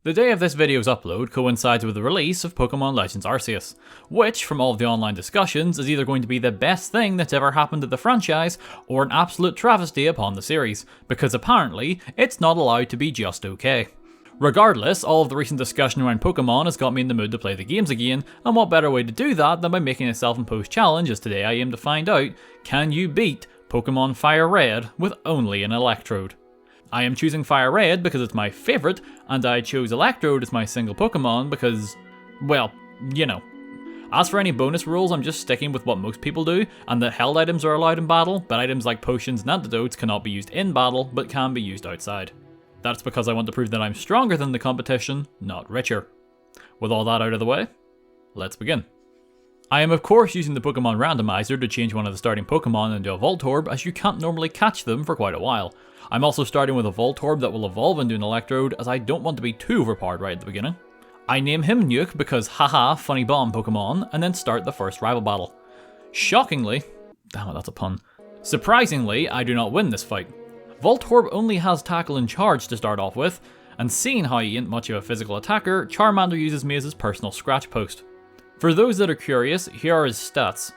The day of this video's upload coincides with the release of Pokémon Legends Arceus, which, from all of the online discussions, is either going to be the best thing that's ever happened to the franchise, or an absolute travesty upon the series, because apparently, it's not allowed to be just okay. Regardless, all of the recent discussion around Pokémon has got me in the mood to play the games again, and what better way to do that than by making a self-imposed challenge, as today I aim to find out, can you beat Pokémon FireRed with only an Electrode? I am choosing FireRed because it's my favourite, and I chose Electrode as my single Pokémon because, well, you know. As for any bonus rules, I'm just sticking with what most people do, and that held items are allowed in battle, but items like potions and antidotes cannot be used in battle, but can be used outside. That's because I want to prove that I'm stronger than the competition, not richer. With all that out of the way, let's begin. I am of course using the Pokemon randomizer to change one of the starting Pokemon into a Voltorb, as you can't normally catch them for quite a while. I'm also starting with a Voltorb that will evolve into an Electrode, as I don't want to be too overpowered right at the beginning. I name him Nuke because haha funny bomb Pokemon, and then start the first rival battle. Shockingly, damn it that's a pun, surprisingly I do not win this fight. Voltorb only has Tackle and Charge to start off with, and seeing how he ain't much of a physical attacker, Charmander uses me as his personal scratch post. For those that are curious, here are his stats.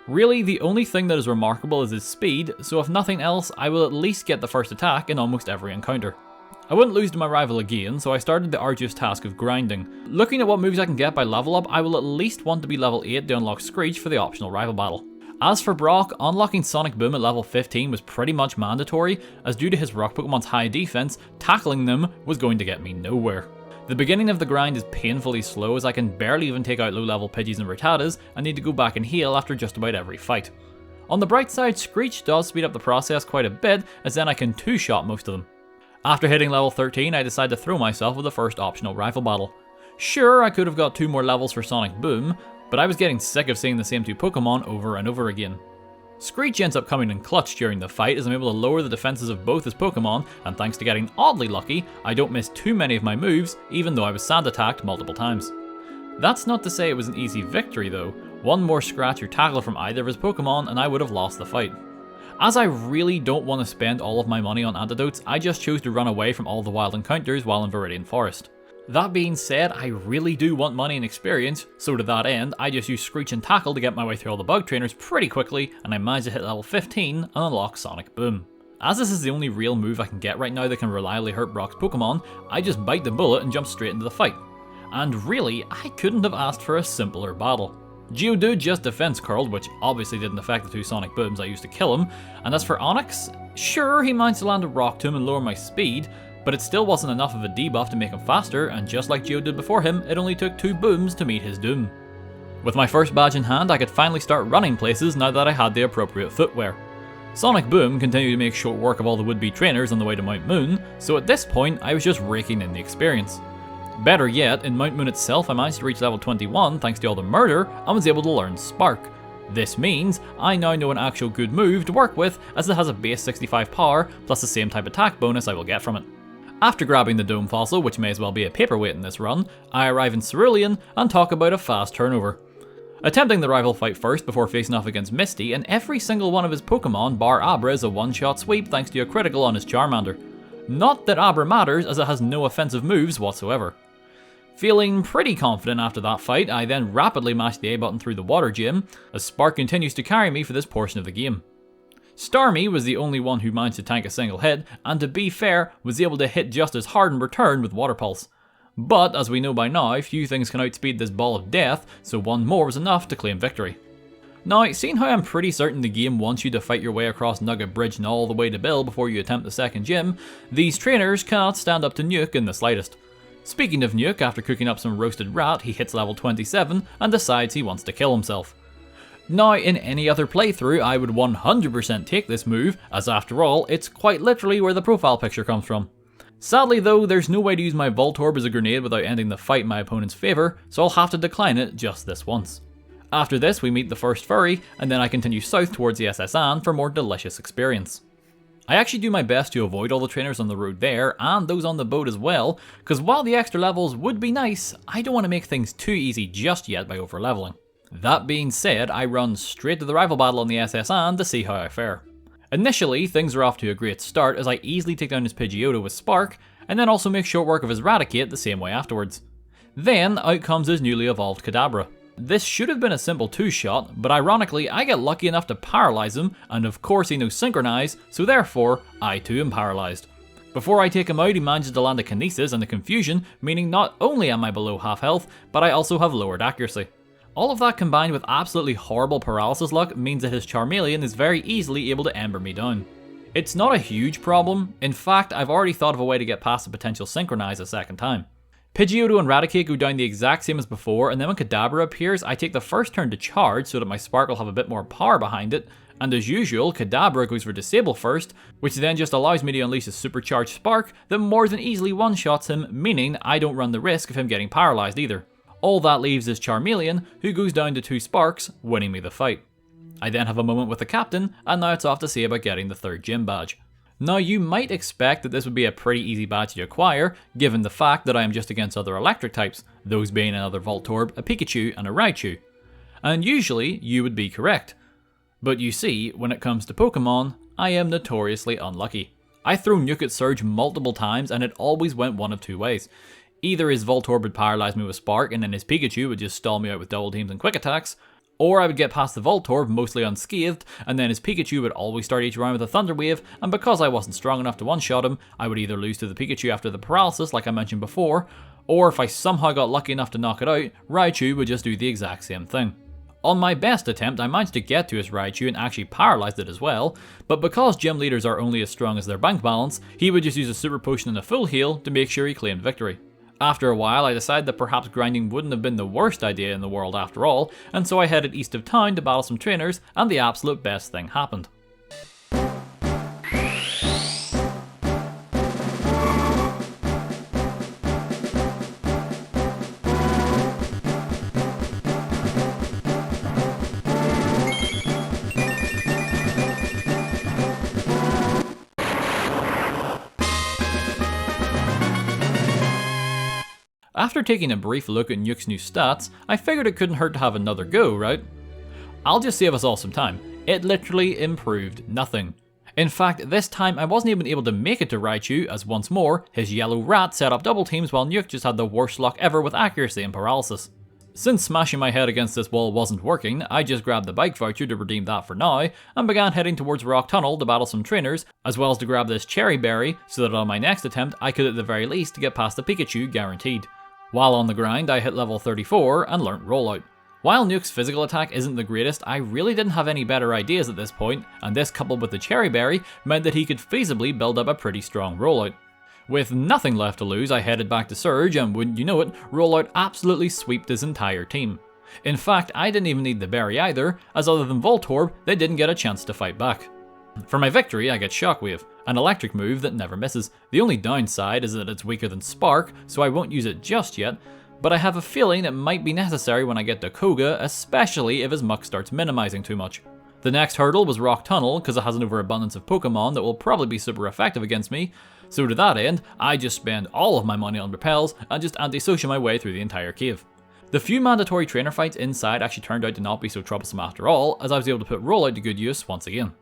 Really, the only thing that is remarkable is his speed, so if nothing else, I will at least get the first attack in almost every encounter. I wouldn't lose to my rival again, so I started the arduous task of grinding. Looking at what moves I can get by level up, I will at least want to be level 8 to unlock Screech for the optional rival battle. As for Brock, unlocking Sonic Boom at level 15 was pretty much mandatory, as due to his rock Pokemon's high defense, tackling them was going to get me nowhere. The beginning of the grind is painfully slow, as I can barely even take out low level Pidgeys and Rattatas and need to go back and heal after just about every fight. On the bright side, Screech does speed up the process quite a bit, as then I can two-shot most of them. After hitting level 13, I decide to throw myself with the first optional rival battle. Sure, I could have got 2 more levels for Sonic Boom, but I was getting sick of seeing the same 2 Pokemon over and over again. Screech ends up coming in clutch during the fight, as I'm able to lower the defenses of both his Pokemon, and thanks to getting oddly lucky, I don't miss too many of my moves, even though I was sand attacked multiple times. That's not to say it was an easy victory though. One more scratch or tackle from either of his Pokemon and I would have lost the fight. As I really don't want to spend all of my money on antidotes, I just chose to run away from all the wild encounters while in Viridian Forest. That being said, I really do want money and experience, so to that end, I just use Screech and Tackle to get my way through all the bug trainers pretty quickly, and I managed to hit level 15 and unlock Sonic Boom. As this is the only real move I can get right now that can reliably hurt Brock's Pokemon, I just bite the bullet and jump straight into the fight. And really, I couldn't have asked for a simpler battle. Geodude just defense curled, which obviously didn't affect the 2 Sonic Booms I used to kill him, and as for Onyx, sure he managed to land a Rock Tomb and lower my speed, but it still wasn't enough of a debuff to make him faster, and just like Geo did before him, it only took 2 booms to meet his doom. With my first badge in hand, I could finally start running places now that I had the appropriate footwear. Sonic Boom continued to make short work of all the would-be trainers on the way to Mount Moon, so at this point I was just raking in the experience. Better yet, in Mount Moon itself I managed to reach level 21 thanks to all the murder, and was able to learn Spark. This means I now know an actual good move to work with, as it has a base 65 power, plus the same type attack bonus I will get from it. After grabbing the Dome Fossil, which may as well be a paperweight in this run, I arrive in Cerulean and talk about a fast turnover. Attempting the rival fight first before facing off against Misty, and every single one of his Pokemon bar Abra is a one-shot sweep thanks to a critical on his Charmander. Not that Abra matters, as it has no offensive moves whatsoever. Feeling pretty confident after that fight, I then rapidly mash the A button through the Water Gym, as Spark continues to carry me for this portion of the game. Starmie was the only one who managed to tank a single hit, and to be fair, was able to hit just as hard in return with Water Pulse. But as we know by now, few things can outspeed this ball of death, so one more was enough to claim victory. Now, seeing how I'm pretty certain the game wants you to fight your way across Nugget Bridge and all the way to Bill before you attempt the second gym, these trainers cannot stand up to Nuke in the slightest. Speaking of Nuke, after cooking up some roasted rat, he hits level 27 and decides he wants to kill himself. Now, in any other playthrough, I would 100% take this move, as after all, it's quite literally where the profile picture comes from. Sadly though, there's no way to use my Voltorb as a grenade without ending the fight in my opponent's favour, so I'll have to decline it just this once. After this, we meet the first furry, and then I continue south towards the SS Anne for more delicious experience. I actually do my best to avoid all the trainers on the road there, and those on the boat as well, because while the extra levels would be nice, I don't want to make things too easy just yet by over-leveling. That being said, I run straight to the rival battle on the SS Anne to see how I fare. Initially, things are off to a great start as I easily take down his Pidgeotto with Spark, and then also make short work of his Raticate the same way afterwards. Then out comes his newly evolved Kadabra. This should have been a simple 2-shot, but ironically I get lucky enough to paralyze him, and of course he knows Synchronize, so therefore I too am paralyzed. Before I take him out, he manages to land a Kinesis and a Confusion, meaning not only am I below half health, but I also have lowered accuracy. All of that combined with absolutely horrible paralysis luck means that his Charmeleon is very easily able to Ember me down. It's not a huge problem, in fact I've already thought of a way to get past the potential Synchronize a second time. Pidgeotto and Raticate go down the exact same as before, and then when Kadabra appears, I take the first turn to charge so that my Spark will have a bit more power behind it, and as usual, Kadabra goes for Disable first, which then just allows me to unleash a supercharged Spark that more than easily one-shots him, meaning I don't run the risk of him getting paralyzed either. All that leaves is Charmeleon, who goes down to 2 Sparks, winning me the fight. I then have a moment with the captain, and now it's off to see about getting the 3rd gym badge. Now you might expect that this would be a pretty easy badge to acquire, given the fact that I am just against other electric types, those being another Voltorb, a Pikachu and a Raichu. And usually you would be correct. But you see, when it comes to Pokemon, I am notoriously unlucky. I threw Nuke at Surge multiple times and it always went one of 2 ways. Either his Voltorb would paralyze me with Spark and then his Pikachu would just stall me out with double teams and quick attacks, or I would get past the Voltorb mostly unscathed, and then his Pikachu would always start each round with a Thunder Wave, and because I wasn't strong enough to one-shot him, I would either lose to the Pikachu after the paralysis like I mentioned before, or if I somehow got lucky enough to knock it out, Raichu would just do the exact same thing. On my best attempt, I managed to get to his Raichu and actually paralyzed it as well, but because gym leaders are only as strong as their bank balance, he would just use a super potion and a full heal to make sure he claimed victory. After a while, I decided that perhaps grinding wouldn't have been the worst idea in the world after all, and so I headed east of town to battle some trainers, and the absolute best thing happened. After taking a brief look at Nuke's new stats, I figured it couldn't hurt to have another go, right? I'll just save us all some time. It literally improved nothing. In fact, this time I wasn't even able to make it to Raichu, as once more, his yellow rat set up double teams while Nuke just had the worst luck ever with accuracy and paralysis. Since smashing my head against this wall wasn't working, I just grabbed the bike voucher to redeem that for now, and began heading towards Rock Tunnel to battle some trainers, as well as to grab this Cherry Berry, so that on my next attempt I could at the very least get past the Pikachu guaranteed. While on the grind, I hit level 34 and learnt Rollout. While Nuke's physical attack isn't the greatest, I really didn't have any better ideas at this point, and this coupled with the Cherry Berry meant that he could feasibly build up a pretty strong Rollout. With nothing left to lose, I headed back to Surge, and wouldn't you know it, Rollout absolutely sweeped his entire team. In fact, I didn't even need the berry either, as other than Voltorb, they didn't get a chance to fight back. For my victory, I get Shockwave, an electric move that never misses. The only downside is that it's weaker than Spark, so I won't use it just yet, but I have a feeling it might be necessary when I get to Koga, especially if his muck starts minimizing too much. The next hurdle was Rock Tunnel, because it has an overabundance of Pokemon that will probably be super effective against me, so to that end, I just spend all of my money on repels and just anti-social my way through the entire cave. The few mandatory trainer fights inside actually turned out to not be so troublesome after all, as I was able to put Rollout to good use once again.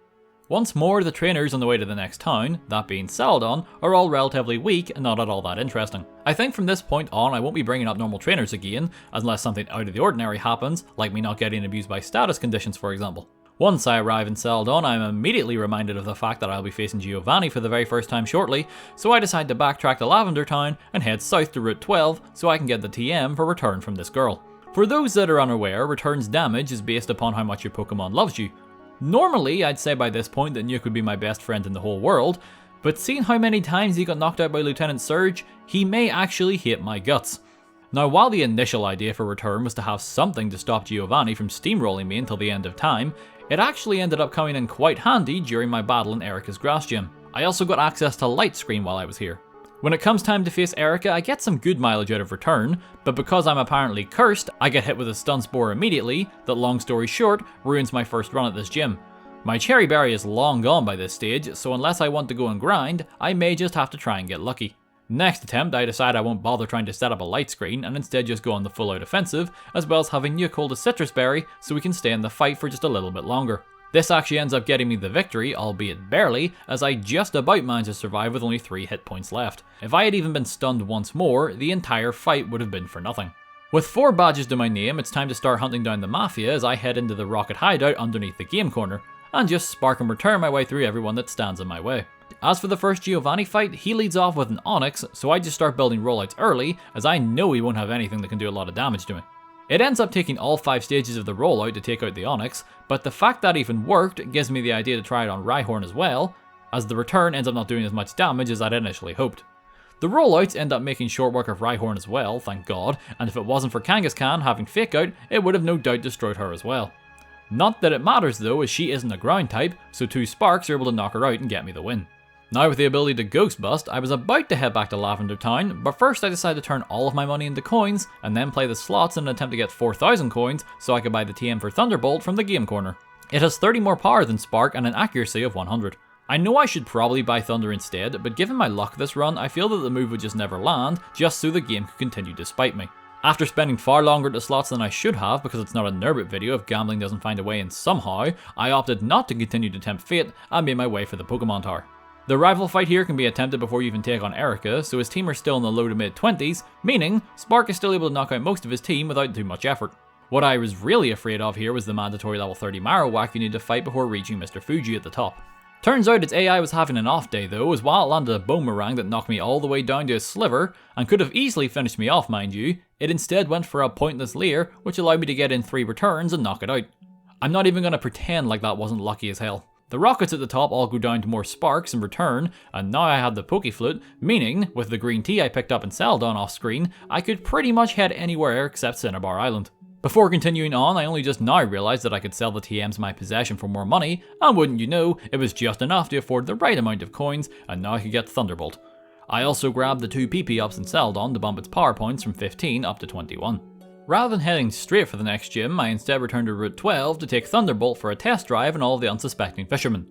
Once more, the trainers on the way to the next town, that being Celadon, are all relatively weak and not at all that interesting. I think from this point on I won't be bringing up normal trainers again, unless something out of the ordinary happens, like me not getting abused by status conditions for example. Once I arrive in Celadon, I am immediately reminded of the fact that I'll be facing Giovanni for the very first time shortly, so I decide to backtrack to Lavender Town and head south to Route 12 so I can get the TM for Return from this girl. For those that are unaware, Return's damage is based upon how much your Pokemon loves you. Normally, I'd say by this point that Nuke would be my best friend in the whole world, but seeing how many times he got knocked out by Lieutenant Surge, he may actually hate my guts. Now, while the initial idea for Return was to have something to stop Giovanni from steamrolling me until the end of time, it actually ended up coming in quite handy during my battle in Erica's Grass Gym. I also got access to Light Screen while I was here. When it comes time to face Erica, I get some good mileage out of Return, but because I'm apparently cursed, I get hit with a Stun Spore immediately that, long story short, ruins my first run at this gym. My Cherry Berry is long gone by this stage, so unless I want to go and grind, I may just have to try and get lucky. Next attempt, I decide I won't bother trying to set up a light screen and instead just go on the full out offensive, as well as having Nuke hold a Citrus Berry so we can stay in the fight for just a little bit longer. This actually ends up getting me the victory, albeit barely, as I just about managed to survive with only 3 hit points left. If I had even been stunned once more, the entire fight would have been for nothing. With 4 badges to my name, it's time to start hunting down the Mafia as I head into the rocket hideout underneath the game corner, and just spark and return my way through everyone that stands in my way. As for the first Giovanni fight, he leads off with an Onyx, so I just start building rollouts early, as I know he won't have anything that can do a lot of damage to me. It ends up taking all 5 stages of the rollout to take out the Onyx, but the fact that even worked gives me the idea to try it on Rhyhorn as well, as the return ends up not doing as much damage as I'd initially hoped. The rollouts end up making short work of Rhyhorn as well, thank god, and if it wasn't for Kangaskhan having Fake Out, it would have no doubt destroyed her as well. Not that it matters though, as she isn't a ground type, so 2 sparks are able to knock her out and get me the win. Now with the ability to Ghost Bust, I was about to head back to Lavender Town, but first I decided to turn all of my money into coins, and then play the slots in an attempt to get 4,000 coins so I could buy the TM for Thunderbolt from the game corner. It has 30 more power than Spark and an accuracy of 100. I know I should probably buy Thunder instead, but given my luck this run, I feel that the move would just never land, just so the game could continue to spite me. After spending far longer at the slots than I should have because it's not a Nerbit video if gambling doesn't find a way in somehow, I opted not to continue to tempt fate and made my way for the Pokemon Tower. The rival fight here can be attempted before you even take on Erica, so his team are still in the low to mid 20s, meaning Spark is still able to knock out most of his team without too much effort. What I was really afraid of here was the mandatory level 30 Marowak you need to fight before reaching Mr. Fuji at the top. Turns out its AI was having an off day though, as while it landed a boomerang that knocked me all the way down to a sliver, and could have easily finished me off mind you, it instead went for a pointless leer, which allowed me to get in 3 returns and knock it out. I'm not even going to pretend like that wasn't lucky as hell. The rockets at the top all go down to more sparks in return, and now I had the Pokeflute, meaning, with the green tea I picked up in Celadon off screen, I could pretty much head anywhere except Cinnabar Island. Before continuing on, I only just now realised that I could sell the TMs in my possession for more money, and wouldn't you know, it was just enough to afford the right amount of coins, and now I could get Thunderbolt. I also grabbed the 2 PP ups in Celadon to bump its power points from 15 up to 21. Rather than heading straight for the next gym, I instead returned to Route 12 to take Thunderbolt for a test drive on all of the unsuspecting fishermen.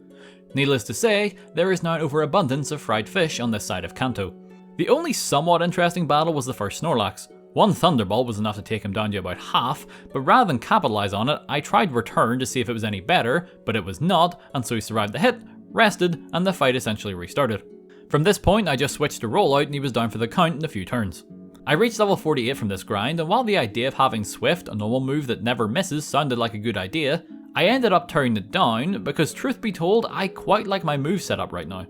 Needless to say, there is now an overabundance of fried fish on this side of Kanto. The only somewhat interesting battle was the first Snorlax. 1 Thunderbolt was enough to take him down to about half, but rather than capitalise on it, I tried Return to see if it was any better, but it was not, and so he survived the hit, rested, and the fight essentially restarted. From this point, I just switched to Rollout and he was down for the count in a few turns. I reached level 48 from this grind, and while the idea of having Swift, a normal move that never misses, sounded like a good idea, I ended up turning it down because truth be told, I quite like my move setup right now.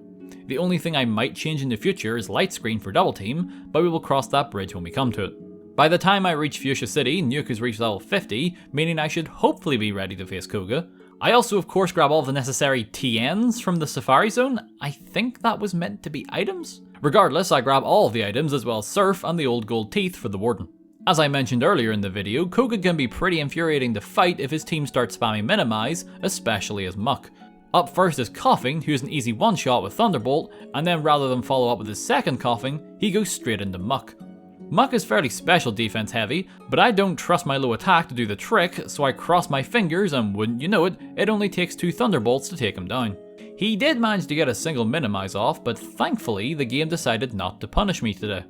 The only thing I might change in the future is Light Screen for Double Team, but we will cross that bridge when we come to it. By the time I reach Fuchsia City, Nuke has reached level 50, meaning I should hopefully be ready to face Koga. I also of course grab all the necessary TNs from the Safari Zone. I think that was meant to be items? Regardless, I grab all of the items as well as Surf and the old gold teeth for the Warden. As I mentioned earlier in the video, Koga can be pretty infuriating to fight if his team starts spamming Minimize, especially as Muck. Up first is Coughing, who's an easy one-shot with Thunderbolt, and then rather than follow up with his second Coughing, he goes straight into Muck. Muck is fairly special defense heavy, but I don't trust my low attack to do the trick, so I cross my fingers and wouldn't you know it, it only takes 2 Thunderbolts to take him down. He did manage to get a single Minimize off, but thankfully the game decided not to punish me today.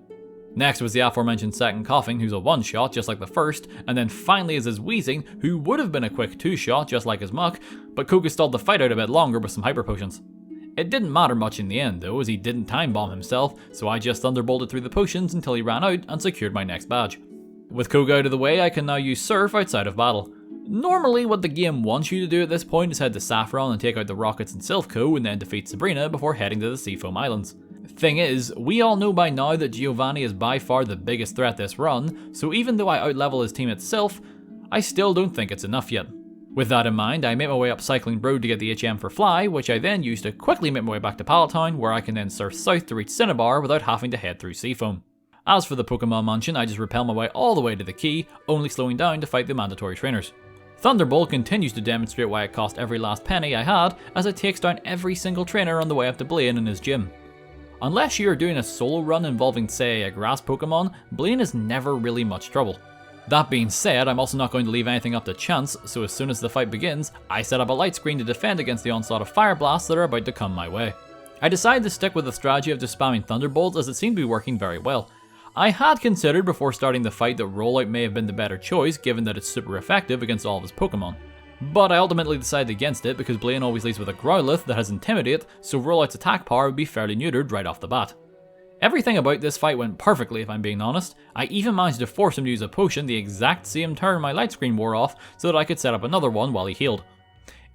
Next was the aforementioned second Coughing, who's a one-shot just like the first, and then finally is his Wheezing, who would have been a quick 2-shot just like his Muck, but Koga stalled the fight out a bit longer with some Hyper Potions. It didn't matter much in the end though, as he didn't time bomb himself, so I just Thunderbolted through the potions until he ran out and secured my next badge. With Koga out of the way, I can now use Surf outside of battle. Normally what the game wants you to do at this point is head to Saffron and take out the Rockets and Silphco and then defeat Sabrina before heading to the Seafoam Islands. Thing is, we all know by now that Giovanni is by far the biggest threat this run, so even though I outlevel his team itself, I still don't think it's enough yet. With that in mind, I make my way up Cycling Road to get the HM for Fly, which I then use to quickly make my way back to Palatown, where I can then surf south to reach Cinnabar without having to head through Seafoam. As for the Pokemon Mansion, I just rappel my way all the way to the key, only slowing down to fight the mandatory trainers. Thunderbolt continues to demonstrate why it cost every last penny I had, as it takes down every single trainer on the way up to Blaine in his gym. Unless you are doing a solo run involving, say, a grass Pokemon, Blaine is never really much trouble. That being said, I'm also not going to leave anything up to chance, so as soon as the fight begins, I set up a light screen to defend against the onslaught of fire blasts that are about to come my way. I decided to stick with the strategy of just spamming Thunderbolts as it seemed to be working very well. I had considered before starting the fight that Rollout may have been the better choice given that it's super effective against all of his Pokemon. But I ultimately decided against it because Blaine always leads with a Growlithe that has Intimidate, so Rollout's attack power would be fairly neutered right off the bat. Everything about this fight went perfectly if I'm being honest. I even managed to force him to use a potion the exact same turn my light screen wore off so that I could set up another one while he healed.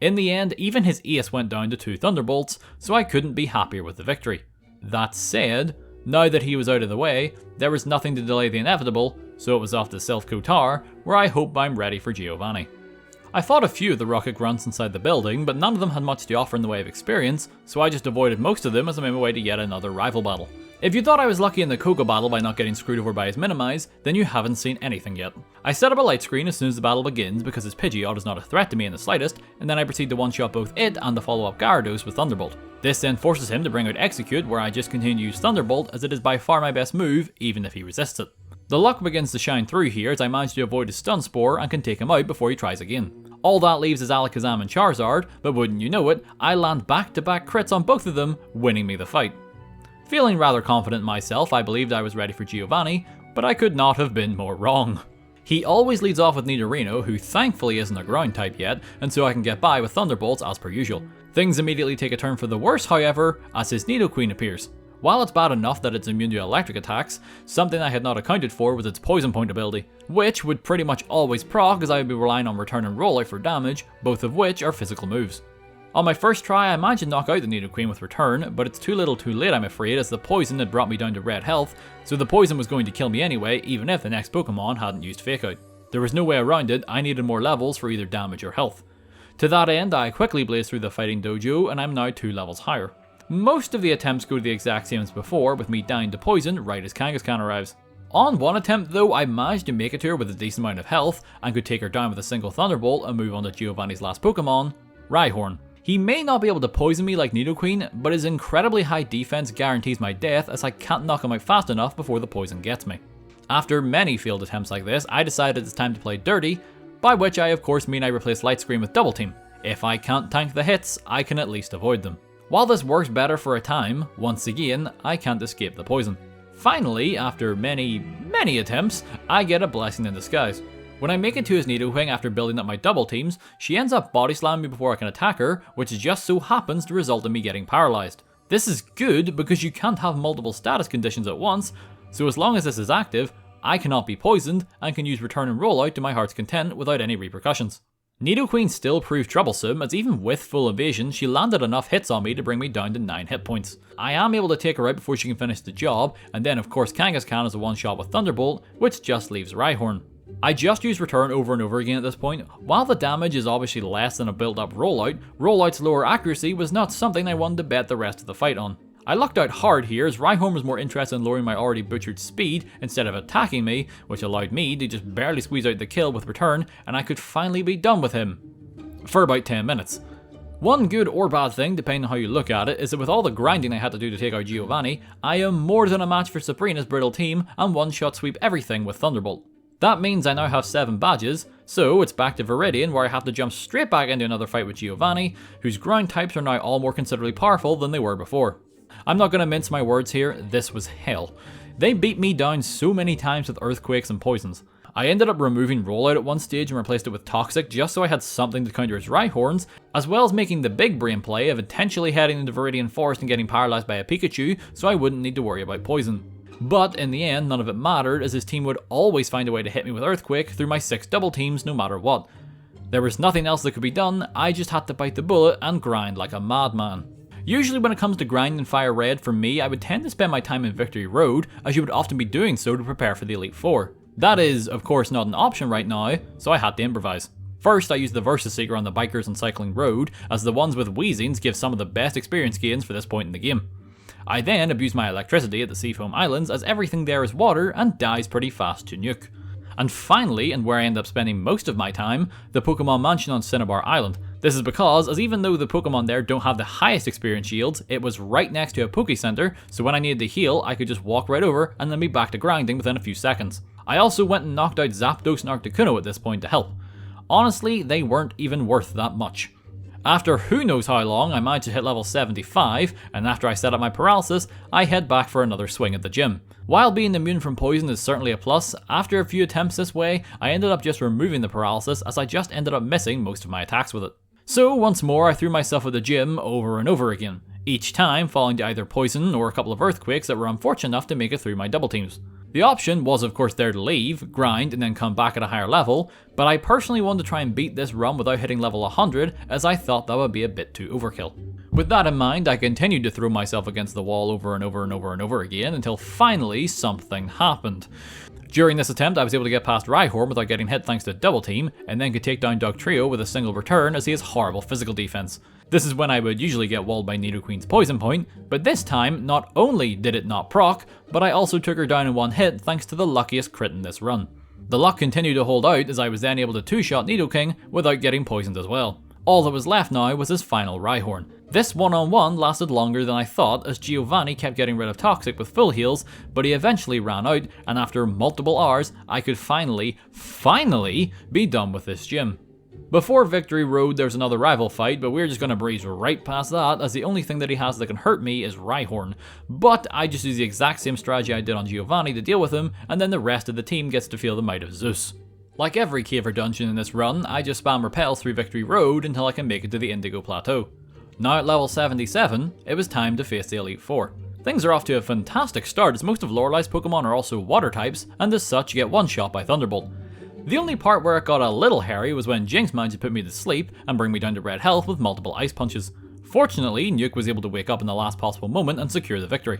In the end, even his ace went down to 2 Thunderbolts, so I couldn't be happier with the victory. That said, now that he was out of the way, there was nothing to delay the inevitable, so it was off to Silph Kotar, where I hope I'm ready for Giovanni. I fought a few of the rocket grunts inside the building, but none of them had much to offer in the way of experience, so I just avoided most of them as I made my way to yet another rival battle. If you thought I was lucky in the Koga battle by not getting screwed over by his Minimize, then you haven't seen anything yet. I set up a light screen as soon as the battle begins because his Pidgeot is not a threat to me in the slightest, and then I proceed to one-shot both it and the follow-up Gyarados with Thunderbolt. This then forces him to bring out Execute, where I just continue to use Thunderbolt as it is by far my best move, even if he resists it. The luck begins to shine through here as I manage to avoid his Stun Spore and can take him out before he tries again. All that leaves is Alakazam and Charizard, but wouldn't you know it, I land back-to-back crits on both of them, winning me the fight. Feeling rather confident in myself, I believed I was ready for Giovanni, but I could not have been more wrong. He always leads off with Nidorino, who thankfully isn't a ground type yet, and so I can get by with Thunderbolts as per usual. Things immediately take a turn for the worse, however, as his Nidoqueen appears. While it's bad enough that it's immune to electric attacks, something I had not accounted for was its Poison Point ability, which would pretty much always proc as I would be relying on Return and Rollout for damage, both of which are physical moves. On my first try, I managed to knock out the Nidoqueen with Return, but it's too little too late I'm afraid, as the poison had brought me down to red health, so the poison was going to kill me anyway, even if the next Pokemon hadn't used Fake Out. There was no way around it, I needed more levels for either damage or health. To that end, I quickly blazed through the fighting dojo, and I'm now 2 levels higher. Most of the attempts go the exact same as before, with me dying to poison right as Kangaskhan arrives. On one attempt though, I managed to make it to her with a decent amount of health, and could take her down with a single Thunderbolt and move on to Giovanni's last Pokemon, Rhyhorn. He may not be able to poison me like Nidoqueen, but his incredibly high defense guarantees my death as I can't knock him out fast enough before the poison gets me. After many failed attempts like this, I decided it's time to play dirty, by which I of course mean I replace Light Screen with Double Team. If I can't tank the hits, I can at least avoid them. While this works better for a time, once again, I can't escape the poison. Finally, after many attempts, I get a blessing in disguise. When I make it to his Nidoking after building up my double teams, she ends up body slamming me before I can attack her, which just so happens to result in me getting paralyzed. This is good because you can't have multiple status conditions at once, so as long as this is active, I cannot be poisoned and can use Return and Rollout to my heart's content without any repercussions. Nidoqueen still proved troublesome, as even with full evasion, she landed enough hits on me to bring me down to 9 hit points. I am able to take her out before she can finish the job, and then of course Kangaskhan is a one-shot with Thunderbolt, which just leaves Rhyhorn. I just use Return over and over again at this point. While the damage is obviously less than a built-up Rollout, Rollout's lower accuracy was not something I wanted to bet the rest of the fight on. I lucked out hard here, as Rhyhorn was more interested in lowering my already butchered speed instead of attacking me, which allowed me to just barely squeeze out the kill with Return, and I could finally be done with him. For about 10 minutes. One good or bad thing, depending on how you look at it, is that with all the grinding I had to do to take out Giovanni, I am more than a match for Sabrina's brittle team and one-shot sweep everything with Thunderbolt. That means I now have 7 badges, so it's back to Viridian where I have to jump straight back into another fight with Giovanni, whose ground types are now all more considerably powerful than they were before. I'm not going to mince my words here, this was hell. They beat me down so many times with earthquakes and poisons. I ended up removing Rollout at one stage and replaced it with Toxic just so I had something to counter its Rhyhorns, as well as making the big brain play of intentionally heading into Viridian Forest and getting paralyzed by a Pikachu so I wouldn't need to worry about poison. But in the end, none of it mattered, as his team would always find a way to hit me with Earthquake through my 6 double teams no matter what. There was nothing else that could be done, I just had to bite the bullet and grind like a madman. Usually when it comes to grinding FireRed, for me, I would tend to spend my time in Victory Road, as you would often be doing so to prepare for the Elite Four. That is, of course, not an option right now, so I had to improvise. First, I used the Versus Seeker on the Bikers and Cycling Road, as the ones with Weezings give some of the best experience gains for this point in the game. I then abused my electricity at the Seafoam Islands, as everything there is water and dies pretty fast to nuke. And finally, and where I end up spending most of my time, the Pokemon Mansion on Cinnabar Island. This is because, as even though the Pokemon there don't have the highest experience yields, it was right next to a Poke Center, so when I needed to heal, I could just walk right over and then be back to grinding within a few seconds. I also went and knocked out Zapdos and Articuno at this point to help. Honestly, they weren't even worth that much. After who knows how long, I managed to hit level 75, and after I set up my paralysis, I head back for another swing at the gym. While being immune from poison is certainly a plus, after a few attempts this way, I ended up just removing the paralysis as I just ended up missing most of my attacks with it. So once more I threw myself at the gym over and over again, each time falling to either poison or a couple of earthquakes that were unfortunate enough to make it through my double teams. The option was of course there to leave, grind, and then come back at a higher level, but I personally wanted to try and beat this run without hitting level 100 as I thought that would be a bit too overkill. With that in mind, I continued to throw myself against the wall over and over and over and over again until finally something happened. During this attempt, I was able to get past Rhyhorn without getting hit thanks to double team, and then could take down Dugtrio with a single return as he has horrible physical defense. This is when I would usually get walled by Nidoqueen's Poison Point, but this time, not only did it not proc, but I also took her down in one hit thanks to the luckiest crit in this run. The luck continued to hold out as I was then able to two-shot Nidoking without getting poisoned as well. All that was left now was his final Rhyhorn. This one-on-one lasted longer than I thought as Giovanni kept getting rid of Toxic with full heals, but he eventually ran out, and after multiple hours, I could finally be done with this gym. Before Victory Road there's another rival fight, but we're just going to breeze right past that as the only thing that he has that can hurt me is Rhyhorn. But I just use the exact same strategy I did on Giovanni to deal with him, and then the rest of the team gets to feel the might of Zeus. Like every cave or dungeon in this run, I just spam repel through Victory Road until I can make it to the Indigo Plateau. Now at level 77, it was time to face the Elite Four. Things are off to a fantastic start as most of Lorelai's Pokemon are also water types, and as such get one shot by Thunderbolt. The only part where it got a little hairy was when Jinx managed to put me to sleep and bring me down to red health with multiple ice punches. Fortunately, Nuke was able to wake up in the last possible moment and secure the victory.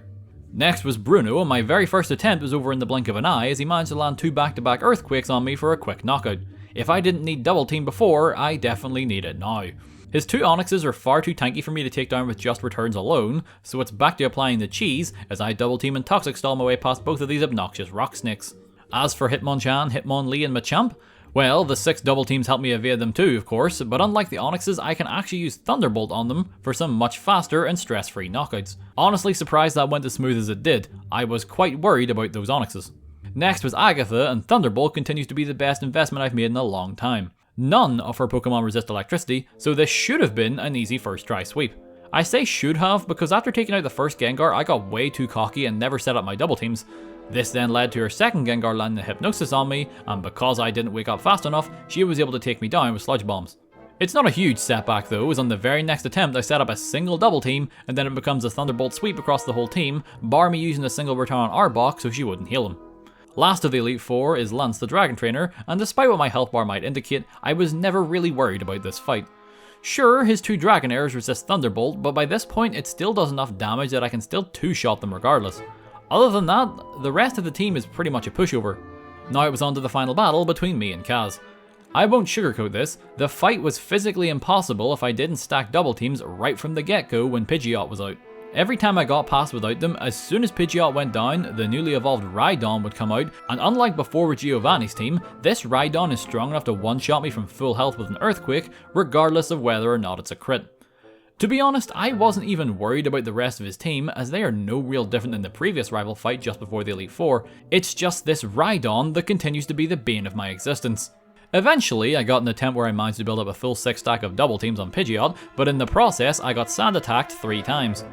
Next was Bruno, and my very first attempt was over in the blink of an eye as he managed to land two back-to-back earthquakes on me for a quick knockout. If I didn't need double team before, I definitely need it now. His two Onyxes are far too tanky for me to take down with just returns alone, so it's back to applying the cheese as I double team and toxic stall my way past both of these obnoxious rock snakes. As for Hitmonchan, Hitmonlee, and Machamp, well, the 6 double teams help me evade them too, of course, but unlike the Onyxes, I can actually use Thunderbolt on them for some much faster and stress-free knockouts. Honestly surprised that went as smooth as it did. I was quite worried about those Onyxes. Next was Agatha, and Thunderbolt continues to be the best investment I've made in a long time. None of her Pokemon resist electricity, so this should have been an easy first try sweep. I say should have because after taking out the first Gengar, I got way too cocky and never set up my double teams. This then led to her second Gengar landing a Hypnosis on me, and because I didn't wake up fast enough, she was able to take me down with Sludge Bombs. It's not a huge setback though, as on the very next attempt I set up a single double team, and then it becomes a Thunderbolt sweep across the whole team, bar me using a single return on Arbok so she wouldn't heal him. Last of the Elite Four is Lance the Dragon Trainer, and despite what my health bar might indicate, I was never really worried about this fight. Sure, his two Dragonairs resist Thunderbolt, but by this point it still does enough damage that I can still two-shot them regardless. Other than that, the rest of the team is pretty much a pushover. Now it was on to the final battle between me and Kaz. I won't sugarcoat this, the fight was physically impossible if I didn't stack double teams right from the get-go when Pidgeot was out. Every time I got past without them, as soon as Pidgeot went down, the newly evolved Rhydon would come out, and unlike before with Giovanni's team, this Rhydon is strong enough to one-shot me from full health with an Earthquake, regardless of whether or not it's a crit. To be honest, I wasn't even worried about the rest of his team, as they are no real different than the previous rival fight just before the Elite Four. It's just this Rhydon that continues to be the bane of my existence. Eventually, I got an attempt where I managed to build up a full 6 stack of double teams on Pidgeot, but in the process I got sand attacked 3 times.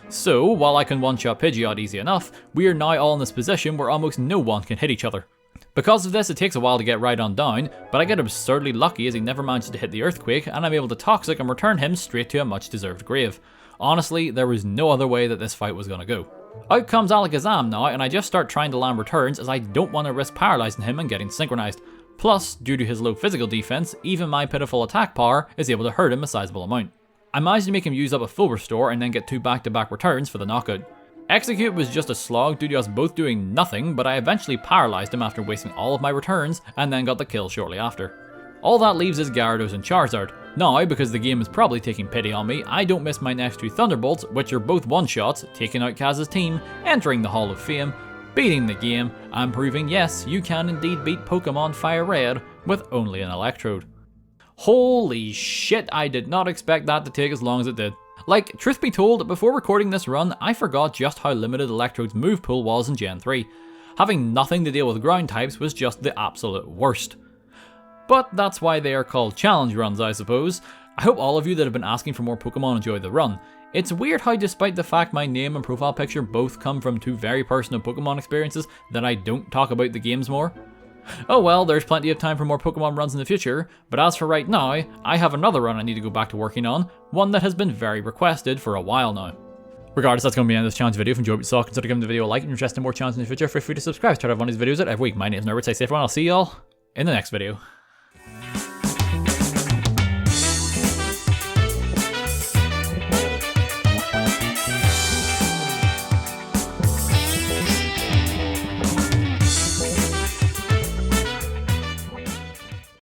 So, while I can one-shot Pidgeot easy enough, we are now all in this position where almost no one can hit each other. Because of this, it takes a while to get Rhydon down, but I get absurdly lucky as he never manages to hit the Earthquake, and I'm able to Toxic and return him straight to a much-deserved grave. Honestly, there was no other way that this fight was gonna go. Out comes Alakazam now, and I just start trying to land returns as I don't want to risk paralyzing him and getting synchronized. Plus, due to his low physical defense, even my pitiful attack power is able to hurt him a sizable amount. I managed to make him use up a full restore and then get 2 back-to-back returns for the knockout. Execute was just a slog due to us both doing nothing, but I eventually paralyzed him after wasting all of my returns and then got the kill shortly after. All that leaves is Gyarados and Charizard. Now, because the game is probably taking pity on me, I don't miss my next 2 Thunderbolts, which are both one-shots, taking out Kaz's team, entering the Hall of Fame, beating the game, and proving yes, you can indeed beat Pokémon FireRed with only an Electrode. Holy shit, I did not expect that to take as long as it did. Like, truth be told, before recording this run, I forgot just how limited Electrode's move pool was in Gen 3. Having nothing to deal with ground types was just the absolute worst. But that's why they are called challenge runs, I suppose. I hope all of you that have been asking for more Pokemon enjoy the run. It's weird how despite the fact my name and profile picture both come from two very personal Pokemon experiences, that I don't talk about the games more. Oh well, there's plenty of time for more Pokemon runs in the future, but as for right now, I have another run I need to go back to working on, one that has been very requested for a while now. Regardless, that's going to be the end of this challenge video. If you enjoyed what you saw, consider giving the video a like, and if you're interested in more challenges in the future, feel free to subscribe to try to have one of these videos out every week. My name is Nerbit, stay safe everyone, I'll see y'all in the next video.